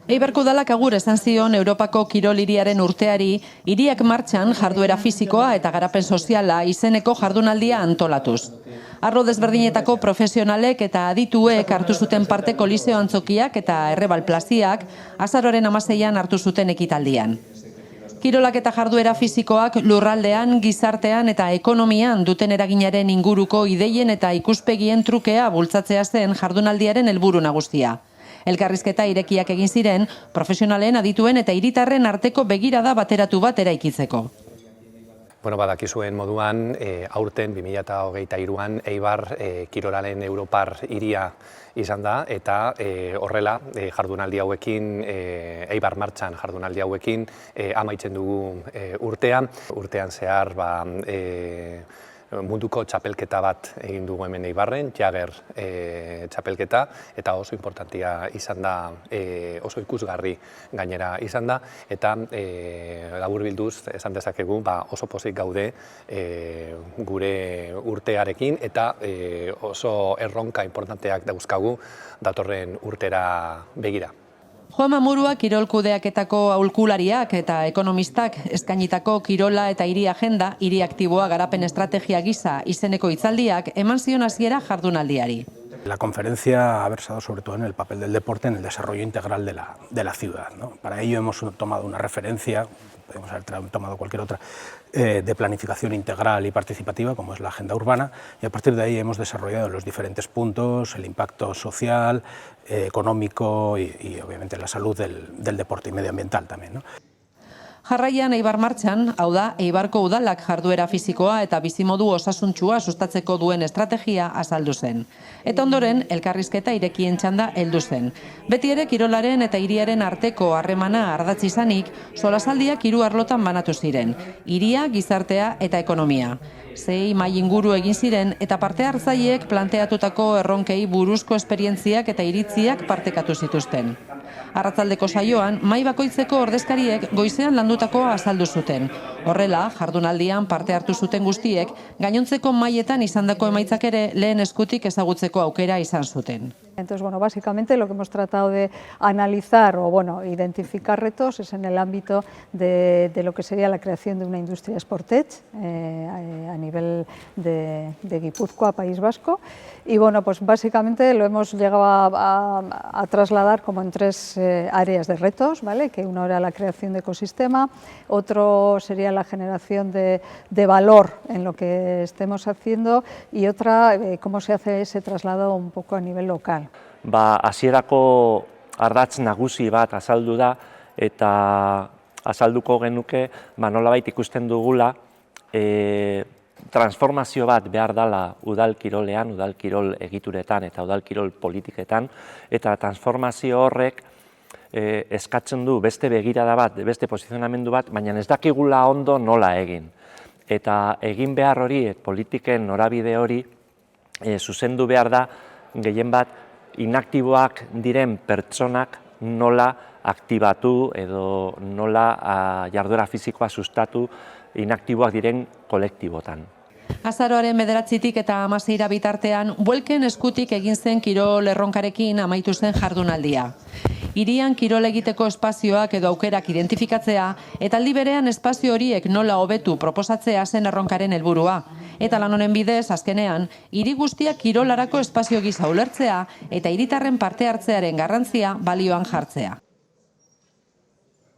Eibarko udalak agur esan zion Europako kirol hiriaren urteari, hiriak martxan jarduera fisikoa eta garapen soziala izeneko jardunaldia antolatuz. Arlo desberdinetako profesionalek eta adituek hartu zuten parte Koliseo Antzokiak eta Errebal Plaziak azaroaren 16an hartu zuten ekitaldian. Kirolak eta jarduera fisikoak lurraldean, gizartean eta ekonomian duten eraginaren inguruko ideien eta ikuspegien trukea bultzatzea zen jardunaldiaren helburu nagusia. Elkarrizketa irekiak egin ziren, profesionalen, adituen eta hiritarren arteko begirada bateratu bat eraikitzeko. Badakizuen moduan, aurten 2023an Eibar kirolaren Europar hiria izan da, eta horrela jardunaldi hauekin, Eibar martxan jardunaldi hauekin amaitzen dugu urtea. Urtean zehar munduko txapelketa bat egin dugu hemen Eibarren, Jager txapelketa, eta oso importantia izan da, oso ikusgarri gainera izan da, eta laburbilduz esan dezakegu oso pozik gaude gure urtearekin, eta oso erronka importanteak dauzkagu datorren urtera begira. Juanma Murua kirol kudeaketako aholkulariak eta ekonomistak eskainitako kirola eta hiri agenda, hiri aktiboa garapen estrategia gisa izeneko hitzaldiak eman zion hasiera jardunaldiari. La conferencia ha versado sobre todo en el papel del deporte en el desarrollo integral de la ciudad, ¿no? Para ello hemos tomado una referencia, podemos haber tomado cualquier otra, de planificación integral y participativa, como es la agenda urbana, y a partir de ahí hemos desarrollado los diferentes puntos, el impacto social, económico y obviamente la salud del deporte y medioambiental también, ¿no? Jarraian Eibar martxan, hau da, Eibarko udalak jarduera fisikoa eta bizimodu osasuntsua sustatzeko duen estrategia azaldu zen. Eta ondoren, elkarrizketa irekien txanda heldu zen. Beti ere kirolaren eta hiriaren arteko harremana ardatz izanik, solasaldiak 3 arlotan banatu ziren, hiria, gizartea eta ekonomia. 6 mahai inguru egin ziren eta parte hartzaileek planteatutako erronkei buruzko esperientziak eta iritziak partekatu zituzten. Arratsaldeko saioan, mahai bakoitzeko ordezkariek goizean landutakoa azaldu zuten. Horrela, jardunaldian parte hartu zuten guztiek, gainontzeko mahaietan izandako emaitzak ere lehen eskutik ezagutzeko aukera izan zuten. Entonces, básicamente lo que hemos tratado de analizar o identificar retos es en el ámbito de lo que sería la creación de una industria Sportech a nivel de Guipúzcoa, País Vasco. Y pues básicamente lo hemos llegado a trasladar como en 3 áreas de retos, ¿vale? Que uno era la creación de ecosistema, otro sería la generación de valor en lo que estemos haciendo y otra, cómo se hace ese traslado un poco a nivel local. Hasierako ardatz nagusi bat azaldu da eta azalduko genuke nolabait ikusten dugula transformazio bat behar dela udal kirolean, udal kirol egituretan eta udal kirol politiketan, eta transformazio horrek eskatzen du beste begirada bat, beste posizionamendu bat, baina ez dakigula ondo nola egin. Eta egin behar hori, politiken norabide hori, zuzendu behar da gehien bat inaktiboak diren pertsonak nola aktibatu edo nola jarduera fisikoa sustatu inaktiboak diren kolektibotan. Azaroaren 9tik eta 16 bitartean, buelken eskutik egin zen kirol erronkarekin amaitu zen jardunaldia. Hirian kirol egiteko espazioak edo aukerak identifikatzea eta aldi berean espazio horiek nola hobetu proposatzea zen erronkaren helburua. Eta lan honen bidez, azkenean, hiri guztiak kirolarako espazio gisa ulertzea eta hiritarren parte hartzearen garrantzia balioan jartzea.